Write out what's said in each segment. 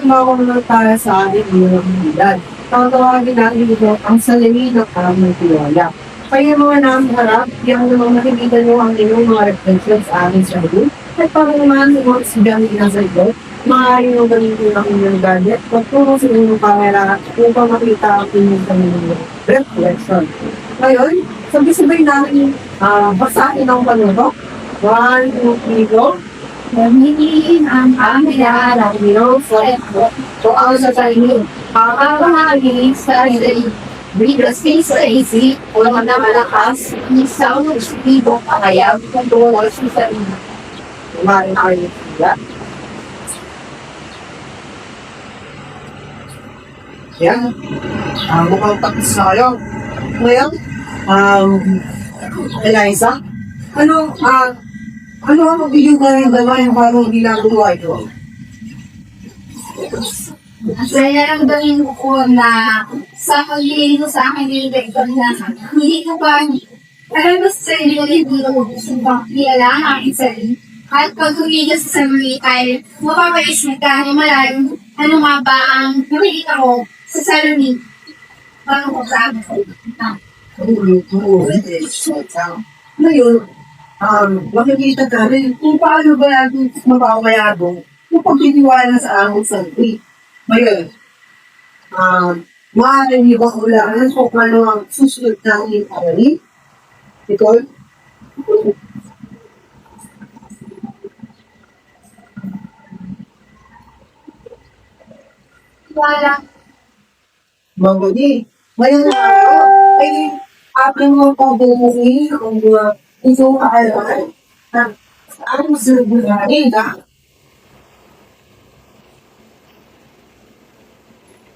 makukulong tayo sa ating mga komunidad. Ang tawagin natin ito ang salamin ng aming tiwala. Kaya mga namaharap, yung namang nakikita nyo ang inyong mga reflections sa aming sarili. At para naman sa mga estudyante na sa ito, maaari nyo gamitin ang inyong gadget pagturo sa inyong camera upang makita ang inyong kanilang reflection. Ngayon, sabay-sabay namin basahin ang panutok. 1, 2, 3, go! Gamitin ang kamera ng iyong cellphone o ang sa sarili. Pakapahagi sa sarili. Bigas sa isip o na malakas, isang positibo pahayag tungkol sa sarili. Kumain kayo sila. Yan. Mukhang tapos na kayo. Ngayon, Eliza, ano ang mabigyan ka ng gawin para hindi lang gumawa ito? Masaya lang gawin ko na sa pag-iili ko sa akin nilibigay na hindi ko ba alam mo sa sarili ko hindi ko gusto bang iala ang aking sarili. At pag humigil sa sarili ay mapapaisip ka na malalim ano nga ba ang nakikita ko sa sarili bago ko sa akin Ngayon, makikita ka rin kung paano ba natin mapapayabong yung pagtitiwala sa aming sarili. Ngayon, maaaring ibang ulangan kung ano ang susunod namin aralin. Nicole? wala. Mangoni. Ngayon na ay ating mga pag-uwi kung ito kaalaman na ang susunod na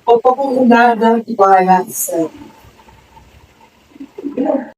o pag-uulaga tiwala sa